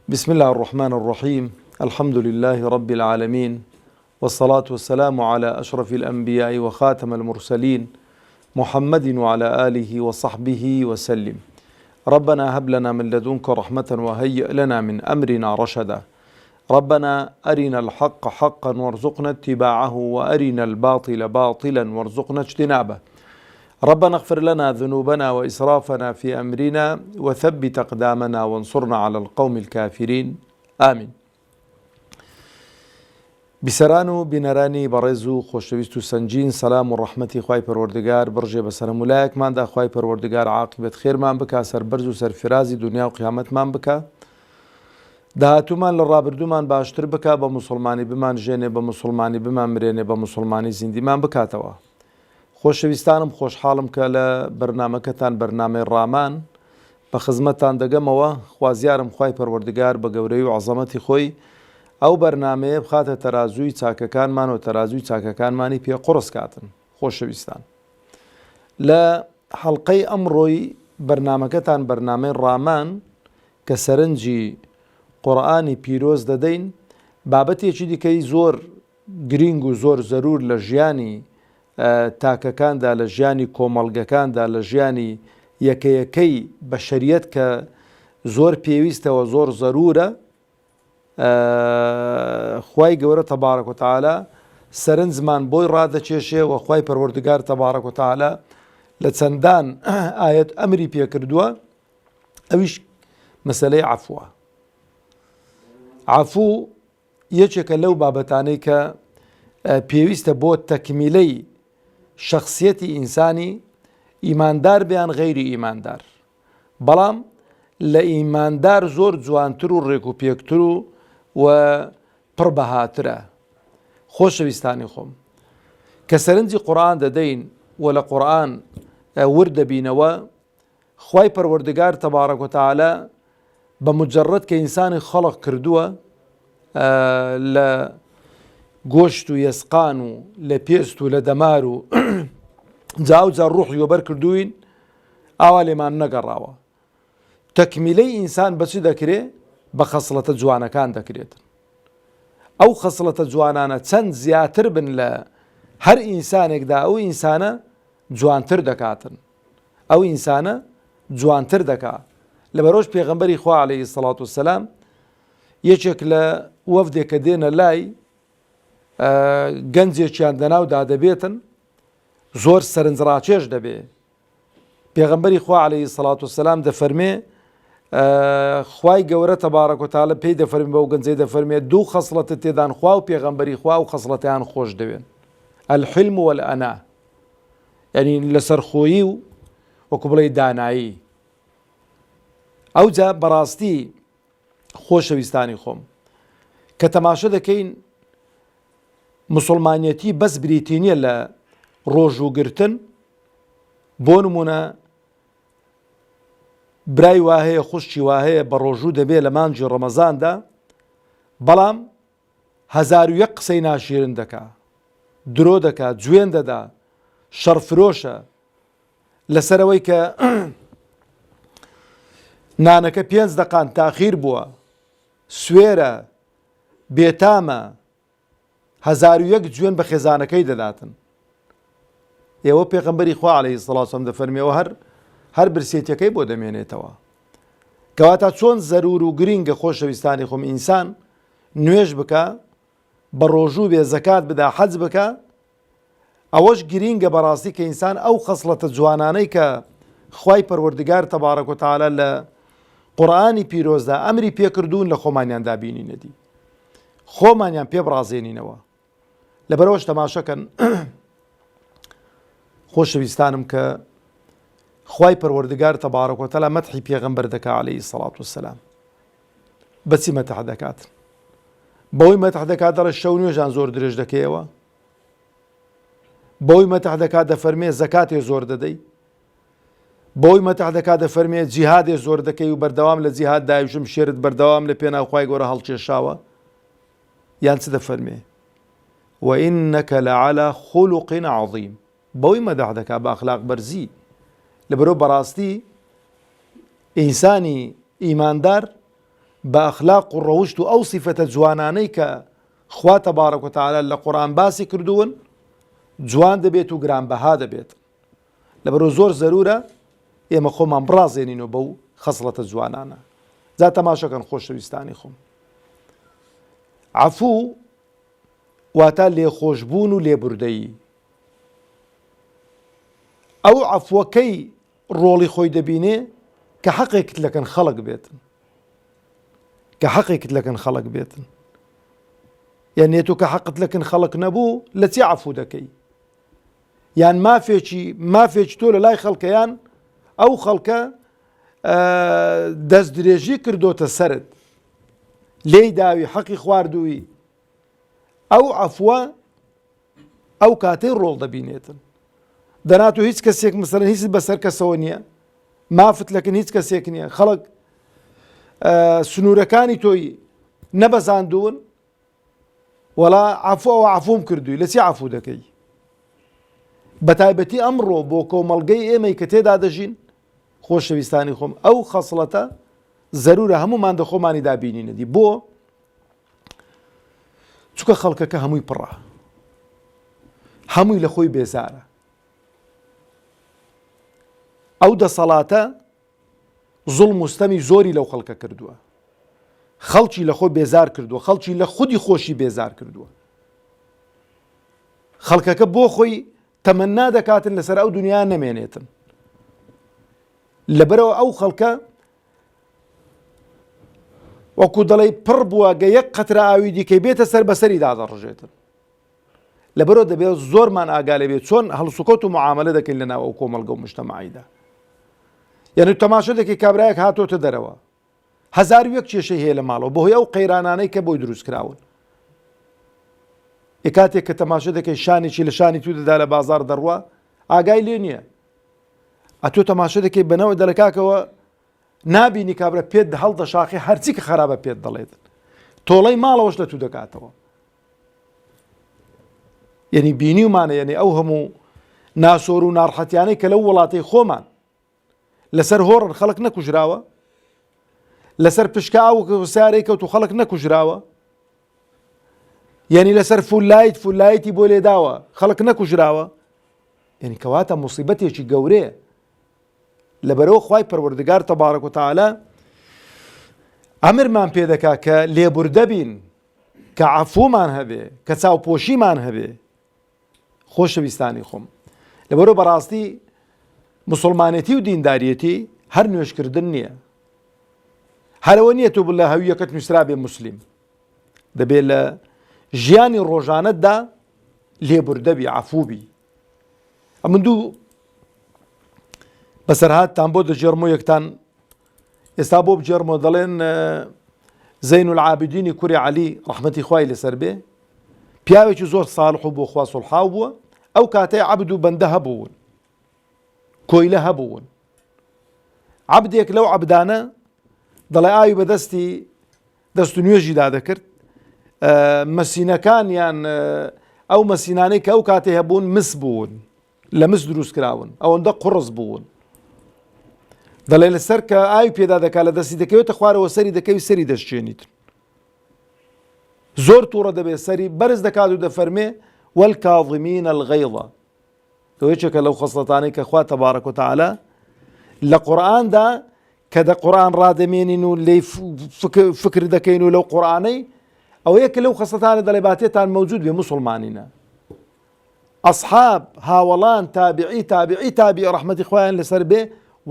بسم الله الرحمن الرحيم. الحمد لله رب العالمين، والصلاة والسلام على أشرف الأنبياء وخاتم المرسلين محمد وعلى آله وصحبه وسلم. ربنا هب لنا من لدنك رحمة وهيئ لنا من أمرنا رشدا. ربنا أرنا الحق حقا وارزقنا اتباعه، وأرنا الباطل باطلا وارزقنا اجتنابه. ربنا اغفر لنا ذنوبنا وإسرافنا في أمرنا، وثبت أقدامنا وانصرنا على القوم الكافرين. آمين. بسرانو بنراني برزو خوشويستو سنجين، سلام ورحمتي خواهي پروردگار برجي بسرم ولايك مان دا خواهي پروردگار عاقبت خير مان بكا، سر برزو سر فرازي دنيا و قيامت مان بكا، دهاتو مان لرابردو مان باشتر بكا، بمسلماني بمان جيني، بمسلماني بمان مريني، بمسلماني زندي مان بكا توا. خۆشەویستانم خۆشحاڵم کە لە بەرنامەکەتان بەرنامەی ڕامان بە خزمەتتان دەگەمەوە. خوازیارم خوای پەروەردگار بە گەورەی و عەزەمەتی خۆی ئەو بەرنامەیە بخاتە تەرازووی چاکەکانمان و تەرازووی چاکەکانمانی پێ قوڕس کاتن. خۆشەویستان، لە حەڵقەی ئەمڕۆی بەرنامەکەتان بەرنامەی ڕامان کە سەرنجی قورئانی پیرۆز دەدەین، بابەتێکی دیکەی زۆر گرنگ و زۆر زەرور لە ژیانی تاکەکاندا، لە ژیانی کۆمەڵگەکاندا، لە ژیانی یەکەیەکەی بەشەریەت کە زۆر پێویستەوە، زۆر زەرورە. خوای گەورە تەبارەک و تەعالا سەرنجمان بۆی ڕادەکێشێ و خوای پەروەردگار تەبارەک و تەعالا لە چەندان ئایەت ئەمری پێکردووە، ئەویش مەسەلەی عەفووە. عەفوو یەکێکە لەو بابەتانەی کە پێویستە بۆ تەکمیلەی شخصیەتی ئینسانی، ئیماندار بیان غەیری ئیماندار، بەڵام لە ئیماندار زۆر جوانتر و ڕێک و پێکتر و پڕ بەهاترە. خۆشەویستانی خۆم، کە سەرنجی قورئان دەدەین و لە قورئان وردەبینەوە، خوای پەروەردگار تەبارەک و تەعالا بە مجەڕەد کە ئینسانی خەڵق کردووە لە گۆشت و یەسقان و لە پێست و لە دەمار و جاوجار ڕوحی وەبەر کردوین، ئاوا لێمان نەگەڕاوە. تەکمیلەی ئینسان بەچی دەکرێ؟ بە خەسڵەتە جوانەکان دەکرێتن. ئەو خەسڵەتە جوانانە چەند زیاتر بن لە هەر ئینسانێکدا، ئەو ئینسانە جوانتر دەکاتن، ئەو ئینسانە جوانتر دەکات. لەبەرەوەش پێغەمبەری خوا عەلەیهی سەڵات وسەلام یەکێک لە وەفدێک کە دێنە لای گەنجێکیان دەناودا دەبێتن، زۆر سەرنجڕاکێش دەبێ. پێغەمبەری خوا عەلەیهی سەڵات وسەلام دەفەرمێ، خوای گەورە تەبارەک و تەعالا پێی دەفەرمێ، بەو گەنجەی دەفەرمێ، دوو خەسڵەتە تێدان خوا و پێغەمبەری خوا و خەسڵەتیان خۆش دەوێن، ئەلحلم وەلئەنا، یعنی لەسەرخۆیی و وەکو بڵێ دانایی. ئەوجا بەڕاستی خۆشەویستانی خۆم، کە تەماشە دەکەین مسلمانیەتی بەس بریتی نییە لە ڕۆژوگرتن. بۆ نمونە برای واهەیە، خوشتی واهەیە بە ڕۆژوو دەبێت لە مانجی ڕەمەزاندا، بەڵام 1001 قسەی ناشیرن دەکا، درۆ دەکات، جوێن دەدا، شەڕفرۆشە لەسەرەوەی کە نانەکە 5 دقان تاخیر بووە، سوێرە، بێتامە، 1001 جوێن بە خێزانەکەی دەداتن. ئێوە پێغەمبەری خوا عەلەیهی سەڵات وسەلام دەفەرمێەوە هەر برسێتیەکەی بۆ دەمێنێتەوە. کەواتە چۆن زەرور و گرینگە خۆشەویستانی خۆم ئینسان نوێژ بکە، بە ڕۆژوو بێ، زەکات بدا، حەج بکە. ئەوەش گرینگە بەڕاستی کە ئینسان ئەو خەسڵەتە جوانانەی کە خوای پەروەردگار تەبارەک و تەعالا لە قورئانی پیرۆزدا ئەمری پێکردوون لە خۆمانیاندا بینینەتی، خۆمانیان پێ بڕازێنینەوە. لەبەرەوەش تەماشەکەن خۆشەویستانم کە خوای پەروەردگار تەبارەک و تەعالا مەدحی پێغەمبەر دەکا عەلەیهی سەڵات وسەلام. بەچی مەدح دەکات؟ بەوەی مەدح دەکات دەڵێ شەو نوێژان زۆر درێژ دەکەیەوە، بەوەی مەدح دەکات دەفەرمێ زەکاتێ زۆر دەدەی، بۆی مەتەح دەکات دەفەرمێ جیهادێ زۆر دەکەی و بەردەوام لە جیهاد داویشم شێرت بەردەوام لە پێناو خوای گەورە هەڵکێشاوە، یان چ دەفەرمێ وإنك لعلى خلق عظيم، بەوەی مەدەح دەکات بە ئەخلاق بەرزی. لەبەرەوە بەڕاستی ئینسانی ئیماندار بە ئەخلاق و ڕەوشت و ئەو سیفەتە جوانانەی کە خوا تەبارەک و تەعالا لە قورئان باسی کردوون جوان دەبێت و گرانبەها دەبێت. لەبەرەوە زۆر زەرورە ئێمە خۆمان بڕازێنینەوە بەو خەسڵەتە جوانانە. جا تەماشەکەن خۆشەویستانی خۆم. عەفوو واتە لێخۆشبوون و لێبوردەیی. ئەو عەفوەکەی ڕۆڵی خۆی دەبینێ کە حەقێکت لەکەن خەڵک بێتن. کە حەقێکت لەکەن خەڵک بێتن. یعنی تۆ کە حەقت لەکەن خەڵک نەبوو لە چی عەفوو دەکەی؟ یان مافێکی تۆ لە لای خەڵکەیان ئەو خەڵکە دەست درێژی کردۆتە سەرت لێی داوی حەقی خواردووی ئەو عەفوە ئەو کاتەی ڕۆڵ دەبینێتن. دەناتۆ هیچ کەسێک مەسەڵەن هیچ بەسەر کەسەوە نییە مافت لەکەن هیچ کەسێک نییە خەڵک سنوورەکانی تۆی نەبەزاندوون وەڵا عەفووەوە عەفووم کردووی لە چی عەفوو دەکەی؟ بەتایبەتی ئەمڕۆ بۆ کۆمەڵگەی ئێمەی کە تێدا دەژین خۆشەویستانی خۆم ئەو خەسڵەتە زەرورە هەمومان دەخۆمانی دابینینەدی بۆ چونکە خەڵکەکە هەمووی پڕە هەمووی لە خۆی بێزارە ئەو دەسەڵاتە زوڵم و ستەمی زۆری لەو خەڵکە کردووە خەڵکی لە خۆی بێزار کردووە خەڵکی لە خودی خۆشی بێزار کردووە خەڵکەکە بۆ خۆی تەمەنا دەکاتن لەسەر ئەو دنیا نەمێنێتن لەبەرەوە ئەو خەڵکە وەکو دەڵێ پڕ بووە گە یەک قەترە ئاوی دیکەی بێتە سەر بەسەری دادەڕژێتن لەبەرەوە دەبێت زۆرمان ئاگا لێ بێت چۆن هەڵسوکەوت و معاملە دەکەین لەناو ئەو کۆمەڵگە و مجتەمەعیدا یعنی تەماشا دەکەی کابرایەک هاتۆتە دەرەوە هەزار و یەک کێشەی هەیە لە ماڵەوە بەهۆی ئەو قەیرانانەی کە بۆی دروست کراون کاتێک کە تەماشا دەکەی شانێکی لە شانی تو دەدا لە بازار دەڕوا ئاگای لێ نییە ئەتۆ تەماشا دەکەی بنەوە دەرەکاکەوە نابینی کابرا پێت هەڵدەشاخی هەرچی کە خراپە پێت دەڵێت تۆڵەی ماڵەوەش لە تو دەکاتەوە یعنی بینیومانە یعنی ئەو هەموو ناسۆر و ناڕحەتیانەی کە لەو وڵاتەی خۆمان لەسەر هۆڕن خەڵک نەکوژراوە لەسەر پشکا ئەو سارەی کەوت و خەڵک نەکوژراوە یعنی لەسەر فولایەتی بۆ لێداوە خەڵک نەکوژراوە یعنی کەواتە موسیبەتێکی گەورەیە لەبەرەوە خوای پەروەردگار تەبارەک و تەعالا ئەمرمان پێ دەکا کە لێبوردە بین کە عەفوومان هەبێ کە چاوپۆشیمان هەبێ خۆشەویستانی خۆم لەبەرەوە بەڕاستی موسڵمانێتی و دینداریەتی هەر نوێشکردن نییە هەرەوە نییە تۆ لە هەویەکەت نووسرا بێ موسلیم دەبێت لە ژیانی ڕۆژانەتدا لێبوردەبی عەفووبی ئەمن دوو بەسەرهاتتان بۆ دەجێڕمەوە یەکتان ئێستا بۆ بجێڕمەوە دەڵێن زەین العابدینی کوڕی عەلی ڕەحمەتی خوای لەسەر بێ پیاوێکی زۆر ساڵح و بۆ خوا سوڵحاو بووە ئەو کاتەی عەبد و بەندە هەبوون کۆیلە هەبوون عەبدێک لەو عەبدانە دەڵێ ئاوی بەدەستی دەست و نوێژی دادەکرد مەسینەکانیان ئەو مەسینانەی کە ئەو کاتێ هەبوون مس بوون لە مس دروست کراون ئەوەندە قوڕس بوون دەڵێ لەسەر کە ئاوی پێدا دەکات لە دەستی دەکەوێتە خوارەوە سەری دەکەوی سەری دەشتێنیت زۆر تووڕە دەبێت سەری بەرز دەکات و دەفەرمێ والکاظمین الغەیظ یەکێکە لەو خەسڵەتانەی کە خوا تەبارەک و تەعالا لە قورئاندا کە دە قورئان ڕادەمێنین و لێی فکر دەکەین و لەو قورئانەی ئەو یەکە لەو خەسڵەتانە دەڵێ باتێتان مەوجود بێ موسڵمانینە ئەصحاب هاوەڵان تابعی ڕەحمەتی خوایان لەسەر بێ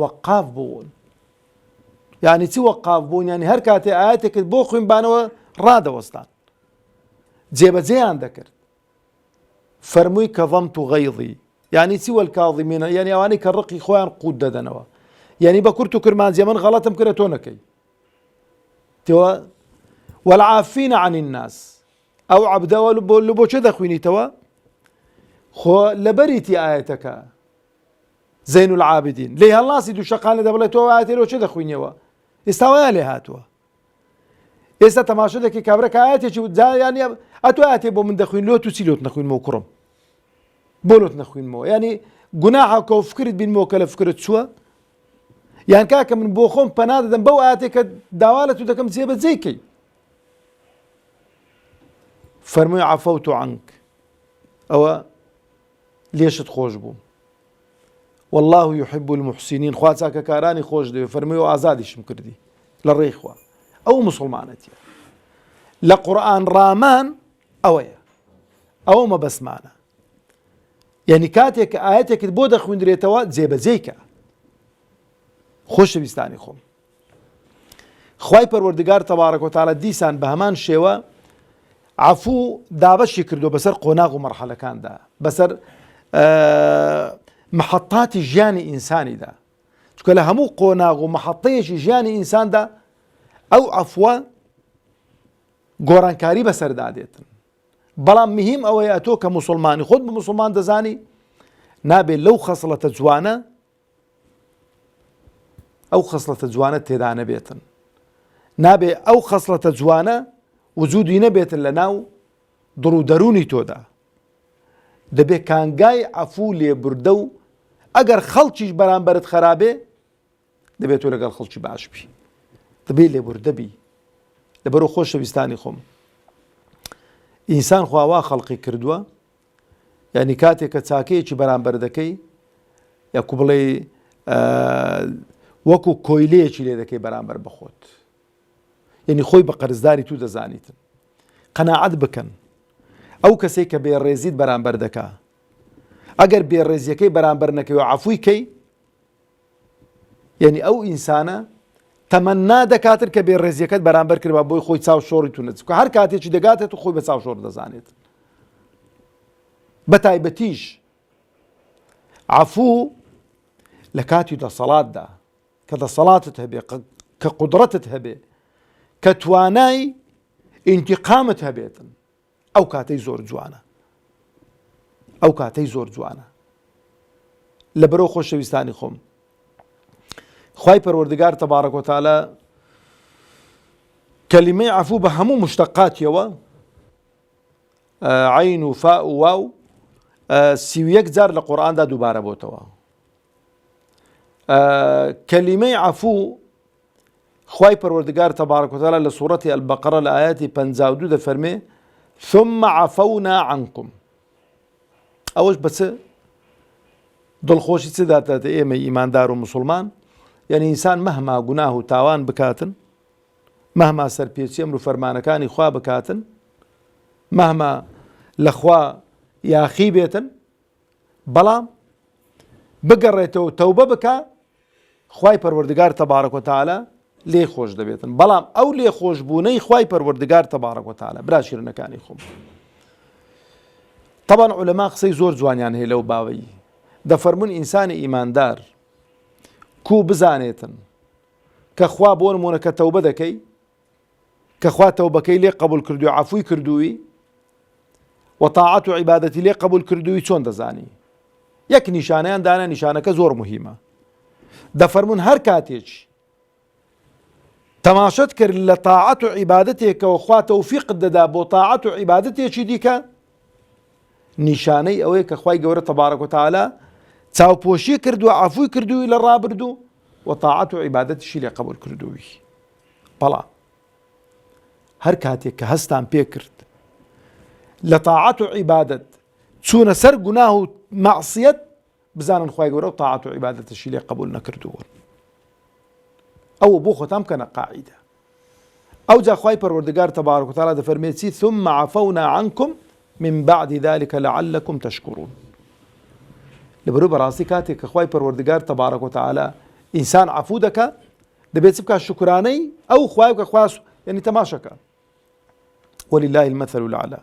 وەقاف بوون یعنی چی وەقاف بوون یعنی هەر کاتێ ئاەتێکت بۆ خوێنبانەوە ڕادەوەستان جێبەجێیان دەکرد فەرمووی کەظەمت غەیظی یعنی چی والکاظمینە یعنی ئەوانەی کە ڕقی خۆیان قوت دەدەنەوە یعنی بە کورت و کرمانجیە من غەڵەتم کرە تۆ نەکەی تێوە والعافین عن الناس ئەو عەبدەوە لە بۆ چێ دەخوێنیتەوە خۆ لەبەریتی ئاەتەکە زەین العابدین لێی هەڵناسی دوو شەقان لە دەبڵێت تۆ ئاەتێ لۆ چێ دەخوێنیەوە ئێستا وایە لێ هاتووە ئێستا تەماشا دەکەی کابرەکە ئاەتێکی ینی ئەتۆ ئاەتێ بۆ من دەخوێن لۆ تو چی لۆت نەخوێنمەوە کوڕم بۆ لۆت نەخوێنمەوە ینی گوناحە کە فکرت بینمەوە کە لە فکرت چووە یان کاکە من بۆ خۆم پەنا دەدەم بەو ئاەتێک کە داوا لە تو دەکەم جێبەجێکەی. فەرمووی عەفەوت عنک، ئەوە لێشت خۆش بوو. والله يحب المحسنين، خوا چاکەکارانی خۆش دەوێت. فەرمووی و ئازادیشم کردی لە ڕێی خوا. ئەو موسڵمانەتیە لە قورئان ڕامان ئەوەیە، ئەوە مەبەسمانە. یعنی کاتێک کە ئاەتێکت بۆ دەخوێندرێتەوە جێبەجێیکە. خۆشەویستانی خۆم، خوای پەروەردگار تەبارەک و تەعالا دیسان بە هەمان شێوە عەفوو دابەشی کردو بەسەر قۆناغ و مەرحەلەکاندا، بەسەر محەتاتی ژیانی ئینسانیدا. چونکە لە هەموو قۆناغ و محەتەیەکی ژیانی ئینساندا ئەو عەفوە گۆڕانکاری بەسەردادێتن. بەڵام مهم ئەوەیە تۆ کە موسڵمانی خۆت بە موسڵمان دەزانی نابێت لەو خەسڵەتە جوانە ئەو خەسڵەتە جوانە تێدا نەبێتن، نابێ ئەو خەسڵەتە جوانە وجودی نەبێتن لە ناو دڵ و دەرونی تۆدا. دەبێت کانگای عەفوو لێبوردە و ئەگەر خەڵکیش بەرامبەرت خراپێ دەبێت تۆ لەگەڵ خەڵکی باش بی، دەبێت لێبوردە بی. لەبەرەوە خۆشەویستانی خۆم، ئینسان خواوا خەڵقی کردووە، یعنی کاتێک کە چاکەیەکی بەرامبەر دەکەی یاکو بڵێ وەکو کۆیلەیەکی لێ دەکەی بەرامبەر بەخۆت، یعنی خۆی بە قەرزداری تو دەزانیتن. قەناعەت بکەن ئەو کەسێک کە بێڕێزیت بەرامبەر دەکا، ئەگەر بێڕێزیەکەی بەرامبەر نەکەی و عەفووی کەی، یعنی ئەو ئینسانە تەمەنا دەکاتر کە بێڕێزیەکەت بەرامبەر کردبا بۆی خۆی چاو شۆڕی تو نەچکە هەر کاتێکی دەگاتێت و خۆی بە چاو شۆڕ دەزانێت. بە تایبەتیش عەفوو لە کاتی دەسەڵاتدا کە دەسەڵاتت هەبێ، کە قودرەتت هەبێ، کە توانای ئینتیقامت هەبێتن، ئەو کاتەی زۆر جوانە، ئەو کاتەی زۆر جوانە. لەبەرەوە خۆشەویستانی خۆم، خوای پەروەردگار تەبارەک و تەعالا کەلیمەی عەفوو بە هەموو مشتەقاتیەوە عین و فا و واو 31 جار لە قورئاندا دووبارە بۆتەوە. کەلیمەی عەفوو خوای پەروەردگار تەبارەک و تەعالا لە سوورەتی ئەلبەقەرە لە ئایەتی 52 دەفەرمێ ثم عەفەونا عنکم. ئەوەش بە چ دڵخۆشی چ داتێتە ئێمە ئیماندار و موسڵمان؟ یعنی ئینسان مەهما گوناه و تاوان بکاتن، مەهما سەرپێچی ئەمر و فەرمانەکانی خوا بکاتن، مەهما لەخوا یاخی بێتن، بەڵام بگەڕێتەوە تەوبە بکە، خوای پەروەردگار تەبارەک و تەعالا لێ خۆش دەبێتن. بەڵام ئەو لێ خۆشبوونەی خوای پەروەردگار تەبارەک و تەعالا، برا شیرنەکانی خۆم، طبعا عولەما قسەی زۆر جوانیان هەیە لەو باوەی، دەفەرمون ئینسانی ئیماندار کو بزانێتن کە خوا بۆ نمونە کە تەوبە دەکەی، کە خوا تەوبەکەی لێ قبول کردووی، عەفووی کردووی و تاعەت و عیبادەتی لێ قبول کردووی، چۆن دەزانی؟ یەک نیشانەیان دانا، نیشانەکە زۆر مهمە. دەفەرمون هەر کاتێک تەماشەت کرد لە تاعەت و عیبادەتێکەوە خوا تەوفیقت دەدا بۆ تاعەت و عیبادەتێکی دیکە، نیشانەی ئەوەیە کە خوای گەورە تەبارەک و تەعالا چاوپۆشی کردووە، عەفووی کردووی لە ڕابردوو و تاعەت و عیبادەتیشی لێ قبول کردووی. بەڵام هەر کاتێک کە هەستان پێ کرد لە تاعەت و عیبادەت چوونە سەر گوناه و مەعسیەت، بزانن خوای گەورە و تاعەت و عیبادەتیشی لێ قبول نەکردووە. ئەوە بۆ خۆتان بکەنە قاعیدە. ئەو جا خوای پەروەردگار تەبارەک و تەعالا دەفەرمێت چی؟ ثم عەفەونا عنکم من بعد ذلك لعلكم تشكرون. لەبەرەوە بەڕاستی کاتێک کە خوای پەروەردگار تەبارەک و تەعالا ئینسان عەفوو دەکات، دەبێت بکات شکرانەی ئەو خوای کە خوا یعنی تەماشەکە. ولله المثل الأعلى.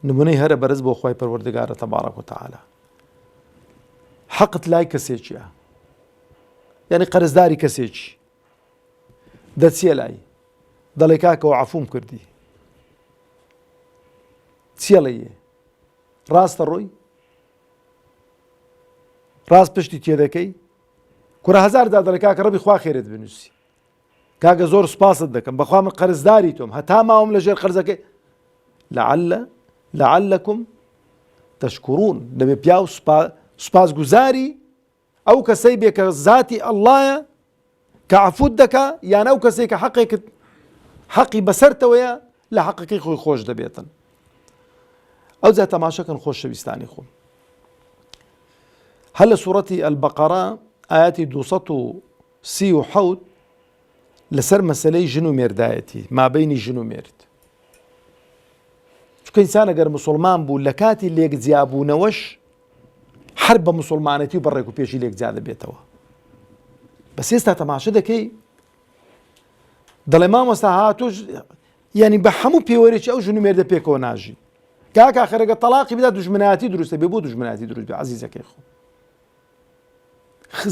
نمونەی هەرە بەرز بۆ خوای پەروەردگارە تەبارەک و تەعالا. حەقت لای کەسێکیە، یعنی قەرزداری کەسێکی دەچیە لای، دەڵێ کاکەوە عەفووم کردی، چیەڵێ؟ ڕاستە ڕۆی؟ ڕاست پشتی تێدەکەی؟ کوڕە هەزار دا دەڵێ کاکە ڕەبی خوا خێرت بنووسی، کاکە زۆر سوپاست دەکەم، بەخوا من قەرزداری تۆم، هەتا ماوەم لەژێر قەرزەکەی. لعلكم تشكرون. دەبێ پیا و سوپاسگوزاری ئەو کەسەی بێ کە ذاتی ئەڵڵایە کە عەفوت دەکا یان ئەو کەسەی کە حەقی بەسەرتەوەیە لە حەقەکەی خۆی خۆش دەبێتن. ئەو جا تەماشەکەن خۆشەویستانی خۆم. هەر لە سوورەتی ئەلبەقەرە ئاەتی 237 لەسەر مەسەلەی ژن و مێردایەتی مابەینی ژن و مێرد. چونکە ئینسان ئەگەر موسڵمان بوو لە کاتی لێکجیابوونەوەش هەر بە موسڵمانەتی و بەڕێک و پێشی لێکجیا دەبێتەوە. بەس ئێستا تەماشە دەکەی دەڵێ مامۆستا هاتوش یعنی بە هەموو پێوەرێکی ئەو ژن و مێردە پێکەوە ناژی. کاک ئاخرەکە تەلاقی بدا دوژمنایەتی دروستە بێ. بۆ دوژمنایەتی دروست بێ عەزیزەکەی خۆ؟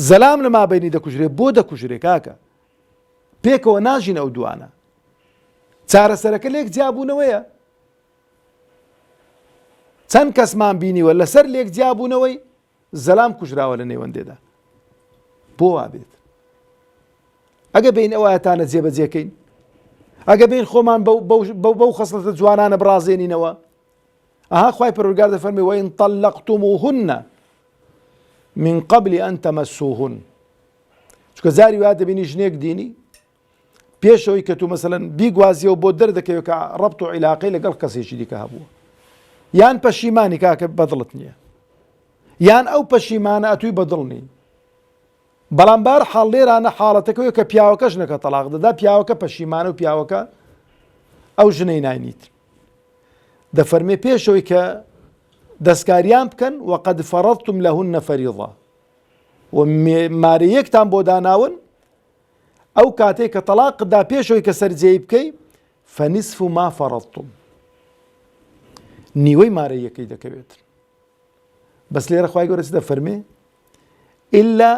زەلام لە مابەینی دەکوژرێ بۆ دەکوژرێ کاکە پێکەوە ناژین ئەو دوانە. چارەسەرەکە لێک جیابوونەوەیە. چەند کەسمان بینیوە لەسەر لێک جیابوونەوەی زەلام کوژراوە لە نێوەندێدا. بۆ وابێت؟ ئەگە بین ئەو ئاەتانە جێبەجێکەین، ئەگە بین خۆمان بەو خەسڵەتە جوانانە بڕازێنینەوە. ئەها خوای پەروەردگار دەفەرمێ وەئین طەلەقتموهن من قبل أن تمسوهن. چونکە زاری وا دەبینی ژنێک دینی پێشەوەی کە تو مەسەلەن بیگوازیەوە بۆ دەردەکەوێت کە ڕەبط و عیلاقەی لەگەڵ کەسێکی دیکە هەبووە، یان پەشیمانی کاکە بەدڵت نییە، یان ئەو پەشیمانە ئەتووی بەدڵ نی. بەڵام بار حاڵ لێرانە حاڵەتەکەوێت کە پیاوەکەش نەکە تەلاق دەدا، پیاوەکە پەشیمانە و پیاوەکە ئەو ژنەی ناینیت. دەفەرمێ پێشەوەی کە دەستکاریان بکەن وەقەد فەرەضتم لەهن فەریضە، و مارەیەکتان بۆ داناون ئەو کاتێک کە تەلاقدا پێشەوەی کە سەرجێی بکەی فەنیسف ما فەرەضتم، نیوەی مارەیەکەی دەکەوێت. بەس لێرە خوای گەورە چ دەفەرمێ؟ إلا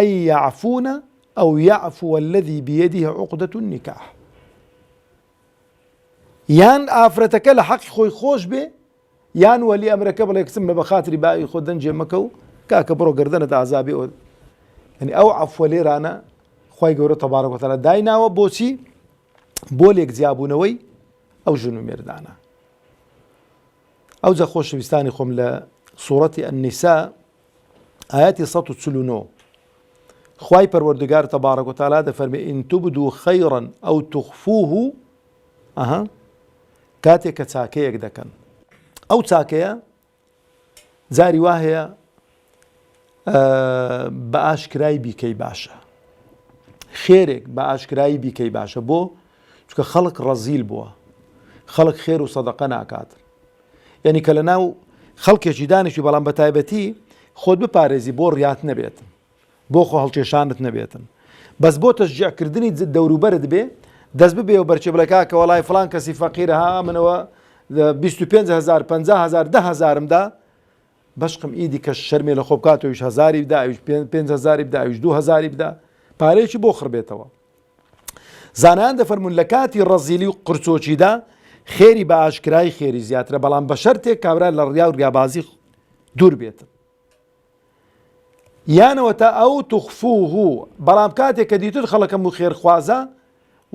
أن يعفون أو يعفو الذي بيده عقدة النكاح. یان ئافرەتەکە لە حەقی خۆی خۆش بێ، یان وەلی ئەمرەکە بڵێ کچم بە خاتری باوی خۆ دەنجێ مەکە و کاکە بڕۆ گردنت ئازابێ. یعنی ئەو عەفوە لێرانە خوای گەورە تەبارەک و تەعالا دایناوە بۆچی؟ بۆ لێک جیابوونەوەی ئەو ژن و مێردانە. ئەو جا خۆشەویستانی خۆم لە سوورەتی ئەنیسا ئاەتی 149 خوای پەروەردگار تەبارەک و تەعالا دەفەرمێ ئین تبدوا خەیڕا ئەو تخفوه کاتێک کە چاکەیەک دەکەن، ئەو چاکەیە جاری وا هەیە بە ئاشکرای بیکەی باشە، خێرێک بە ئاشکرایی بیکەی باشە. بۆ چونکە خەڵک ڕەزیل بووە، خەڵک خێر و سەدەقە ناکاتن. یعنی کە لە ناو خەڵکێکی دانیشی بەڵام بە تایبەتی خۆت بپارێزی بۆ ڕیات نەبێتن، بۆ خۆ هەڵکێشانت نەبێتن، بەس بۆ تەشجیعکردنی دەوروبەرت بێ دەست ببێ و بەرچێ بڵێ کاکە وەڵای فڵان کەسی فەقیرە ها منەوە 25,000 50,000 10,000مدا بەشقم ئیدی کە شەرمێ لە خۆ بکاتەوەیش 1,000 بدا، ئەویش 5,000 بدا، ئەویش 2,000 بدا، پارەیەکی بۆ خڕبێتەوە. زانایان دەفەرمون لە کاتی ڕەزیلی و قرچۆچیدا خێری بە ئاشکرای خێری زیاترە، بەڵام بە شەرتێک کابرا لە ڕیا و ڕیابازی دوور بێتن. یانەوە تا ئەو تخفوه، بەڵام کاتێک کە دیتر خەڵەکەم و خێرخوازە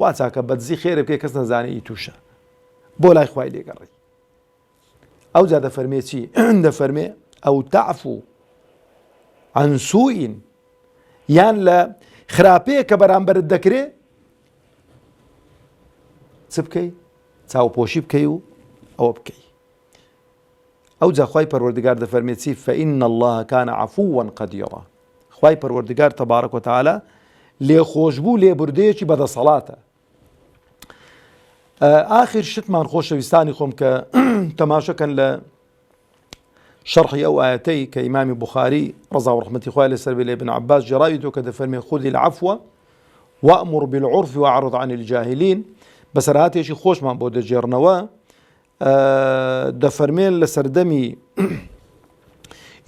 وا چاکە بەدزی خێرە بکەی کەس نەزانێ تووشە، بۆ لای خوای لێگەڕی. ئەو جا دەفەرمێ چی؟ دەفەرمێ ئەو تعفو عن سوء، یان لە خراپەیە کە بەرامبەرت دەکرێ چ بکەی؟ چاوپۆشی بکەی و ئەوە بکەی. ئەو جا خوای پەروەردگار دەفەرمێ چی؟ فإن الله كان عفوا قديرا. خوای پەروەردگار تەبارەک و تەعالا لێخۆشبوو لێبوردەیەکی بەدەسەڵاتە. ئاخر شتمان خۆشەویستانی خۆم کە تەماشەکەن لە شەرحی ئەو ئاەتەی کە ئیمامی بوخاری ڕەزا و ڕەحمەتی خوای لەسەر بێ لە ابن عەباس جێڕاویەوە کە دەفەرمێ خذ العفو وأمر بالعرف وأعرض عن الجاهلين. بەسەرهاتێکی خۆشمان بۆ دەجێڕنەوە دەفەرمێن لە سەردەمی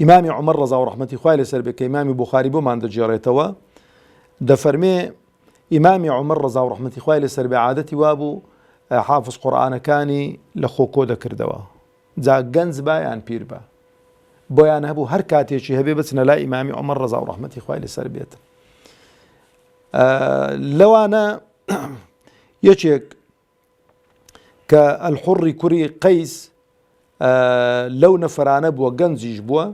ئیمامی عومەر ڕەزا و ڕەحمەتی خوای لەسەر بێ کە ئیمامی بوخاری بۆمان دەجێڕێتەوە، دەفەرمێ ئیمامی عومەر ڕەزا و ڕەحمەتی خوای لەسەر بێ عادەتی وابوو حافظ قورئانەکانی لە خۆکۆ دەکردەوە، جا گەنج با یان پیر بە، بۆیان هەبوو هەر کاتێکی هەبێ بچنە لای ئیمامی عومەر ڕەزا و ڕەحمەتی خوای لەسەر بێت. لەوانە یەکێک کە ئەلحوڕی کوڕی قەیس لەو نەفەرانە بووە، گەنجیش بووە،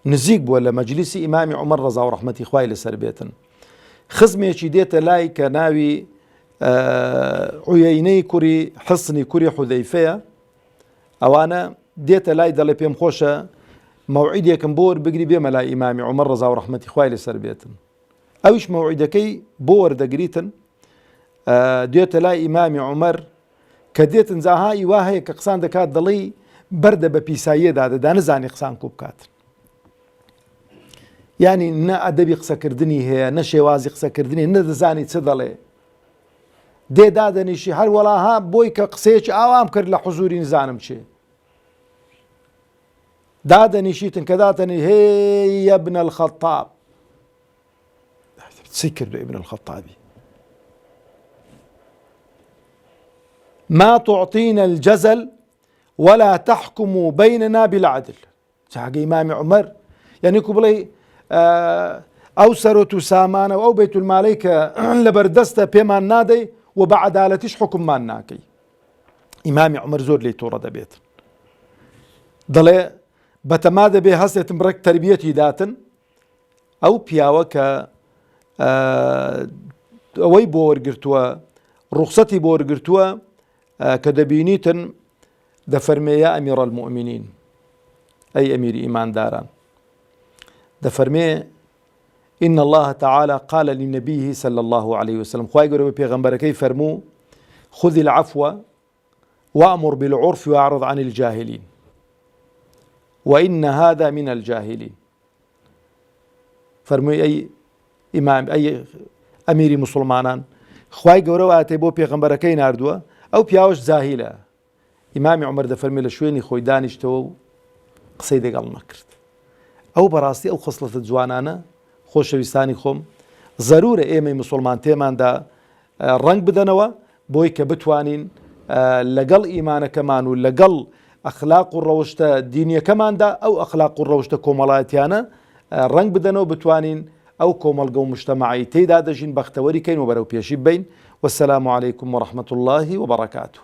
نزیک بووە لە مەجلیسی ئیمامی عومەر ڕەزا و ڕەحمەتی خوای لەسەر بێتن. خزمێکی دێتە لای کە ناوی عویەینەی کوڕی حسنی کوڕی حودەیفەیە، ئەوانە دێتە لای دەڵێ پێم خۆشە مەوعیدێکم بۆ وەربگری بێمە لای ئیمامی عومەر ڕەزا و ڕەحمەتی خوای لەسەر بێتن. ئەویش مەوعیدەکەی بۆ وەردەگریتن، دێتە لای ئیمامی عومەر کە دێتن جاهایی وا هەیە کە قسان دەکات دڵی بەردە بە پیساییەدا دەدا نەزانی قسان کوو بکات. یعنی نە ئەدەبی قسەکردنی هەیە، نە شێوازی قسەکردنی، نەدەزانی چ دەڵێ، دێ دادەنیشی هەر وەڵاها بۆی کە قسەیەکی ئاوام کرد لە حوزوری نزانم چێ، دادەنیشیتن کە داتەنی هێ ابن الخەطاب، چی کردو ابن الخەطابی؟ ما تعطينا الجزل ولا تحكموا بيننا بالعدل. جاء إمام عمر يعني كبلي أو سرت سامان أو بيت المالك لبردست بيمان نادي وبعدالتش حكم مان ناكي. إمام عمر زور لي تورد بيت ضل بتماد به هسه تمرك تربيتي داتن أو بياوك أوي بور قرتوا رخصتي بور قرتوا كدبينيتن دفرمي يا أمير المؤمنين أي أمير إيمان داران دفرمي إن الله تعالى قال لنبيه صلى الله عليه وسلم خواهي قرأ بيغمبركي فرمو خذ العفو وأمر بالعرف وأعرض عن الجاهلين وإن هذا من الجاهلين. فرمي أي إمام أي أمير مسلمانان خواهي قرأ آتي بو بيغمبركي ناردوا أو بياوش زاهلة. إمام عمر دفرمي لشويني خوي دانشتو قسەی لەگەڵ نەکرد. ئەو بەڕاستی ئەو خصلەتە جوانانە خۆشەویستانی خۆم زەرورە ئێمەی مسلمان تێماندا ڕنگ بدەنەوە بۆی کە بتوانین لەگەڵ ئیمانەکەمان و لەگەڵ ئەخلاق و ڕەوشتە دینیەکەماندا ئەو ئەخلاق و ڕەوشتە کۆمەڵایەتیانە ڕنگ بدەنەوە بتوانین ئەو کۆمەڵگە و مجتەمەعی تێیدا دەژین بەختەوەری کەین و بەرەو پێشی بین. والسلام عليكم ورحمة الله وبركاته.